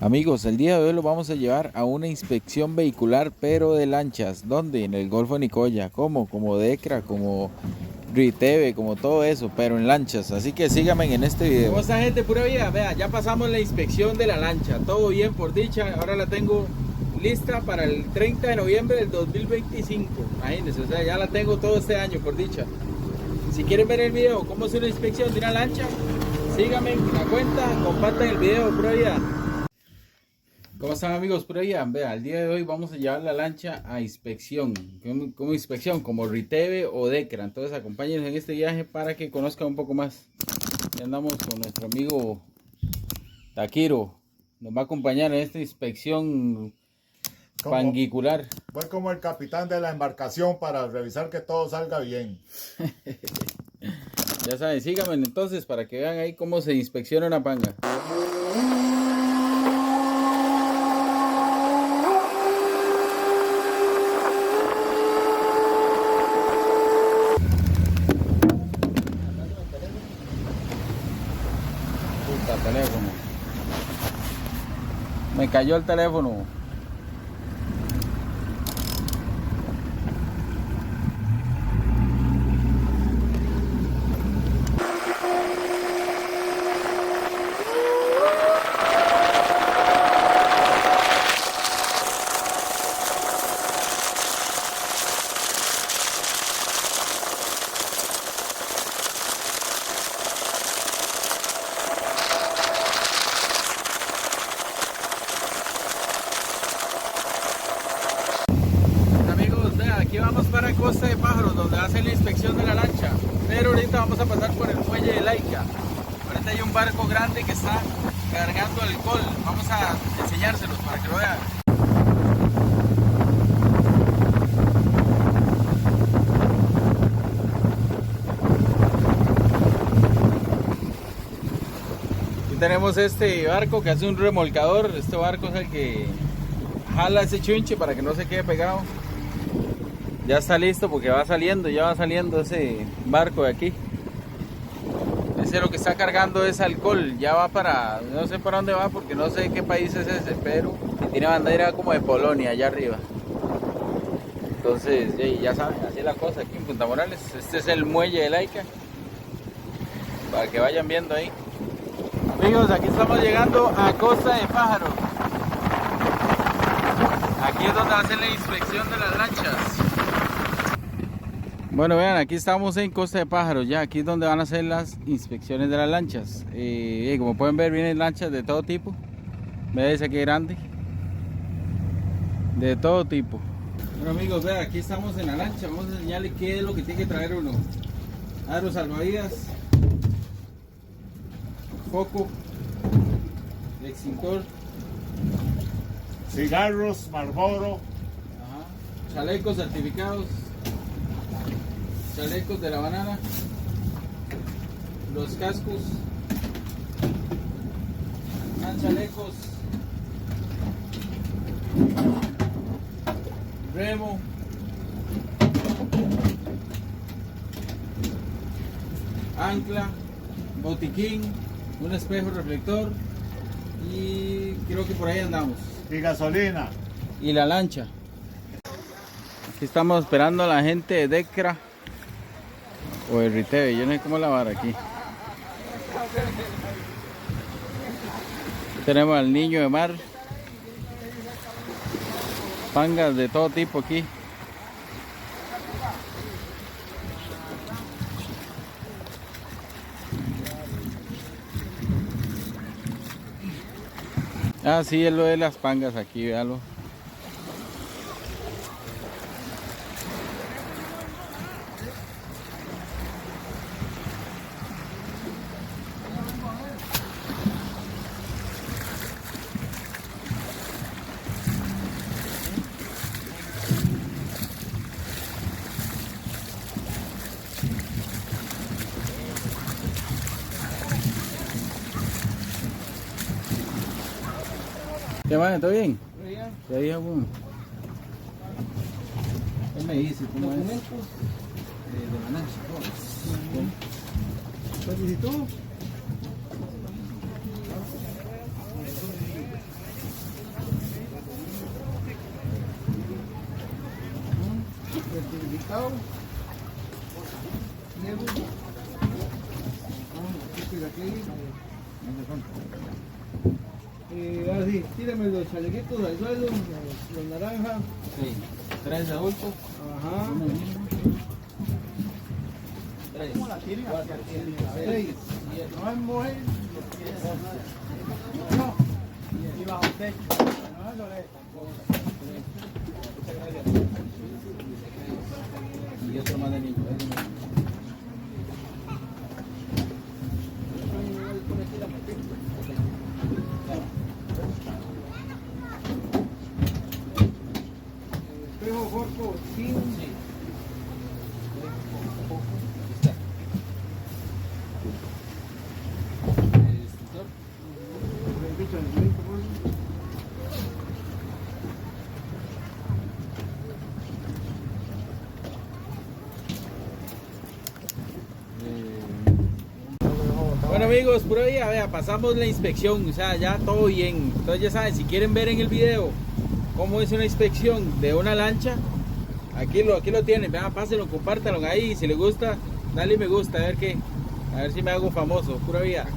Amigos, el día de hoy lo vamos a llevar a una inspección vehicular, pero de lanchas. ¿Dónde? En el Golfo Nicoya. ¿Cómo? Como Decra, como Riteve, como todo eso, pero en lanchas. Así que síganme en este video. ¿Cómo está, gente? Pura vida. Vea, ya pasamos la inspección de la lancha. Todo bien, por dicha. Ahora la tengo lista para el 30 de noviembre del 2025. Imagínense, o sea, ya la tengo todo este año, por dicha. Si quieren ver el video, cómo es una inspección de una lancha, síganme en la cuenta, compartan el video, pura vida. ¿Cómo están, amigos? Pura vida. Vea, el día de hoy vamos a llevar la lancha a inspección. ¿Cómo inspección? Como Riteve o Decra. Entonces acompáñenos en este viaje para que conozcan un poco más. Ya andamos con nuestro amigo Taquiro. Nos va a acompañar en esta inspección panguicular. Voy como el capitán de la embarcación para revisar que todo salga bien. Ya saben, síganme entonces para que vean ahí cómo se inspecciona una panga. Puta, teléfono. Me cayó el teléfono. Aquí vamos para Costa de Pájaros, donde va a hacer la inspección de la lancha. Pero ahorita vamos a pasar por el muelle de Laica. Ahorita hay un barco grande que está cargando alcohol. Vamos a enseñárselos para que lo vean. Aquí tenemos este barco que hace un remolcador. Este barco es el que jala ese chunche para que no se quede pegado. Ya está listo porque ya va saliendo ese barco de aquí. Ese lo que está cargando es alcohol. Ya va para, no sé para dónde va porque no sé qué país es ese, pero tiene bandera como de Polonia allá arriba. Entonces, ya saben, así es la cosa aquí en Punta Morales. Este es el muelle de Laica, para que vayan viendo ahí. Amigos, aquí estamos llegando a Costa de Pájaros. Aquí es donde va a hacer la inspección de las lanchas. Bueno, vean, aquí estamos en Costa de Pájaros, ya aquí es donde van a hacer las inspecciones de las lanchas. Como pueden ver, vienen lanchas de todo tipo. Vean esa que grande. De todo tipo. Bueno, amigos, vean, aquí estamos en la lancha. Vamos a enseñarles qué es lo que tiene que traer uno. Aros salvavidas, foco, extintor, Cigarros, Marlboro, chalecos certificados, chalecos de la banana, los cascos, más chalecos, remo, ancla, botiquín, un espejo reflector y creo que por ahí andamos. y gasolina. Y la lancha. Aquí estamos esperando a la gente de Decra o de Riteve, yo no sé cómo lavar aquí. Tenemos al niño de mar, pangas de todo tipo aquí. Ah, sí, es lo de las pangas aquí, véalo. ¿Qué más? ¿Todo bien? ¿Qué día, bueno? Él me dice cómo es. Documentos de la lancha. ¿Solicitud? Chao. Ahora sí, tírame los chalequitos al suelo, los naranjas. Sí, 3 adultos. Ajá. ¿Cómo la tienen? 6. No es mujer. No. Y bajo el techo. No es Loreto. Y otro más de niño. Espejo corto, 15. Bueno amigos, pura vida, vea, pasamos la inspección, o sea, ya todo bien. Entonces ya saben, si quieren ver en el video cómo es una inspección de una lancha, aquí lo tienen, vean, pásenlo, compártanlo ahí, si les gusta, dale me gusta, a ver si me hago famoso, pura vida.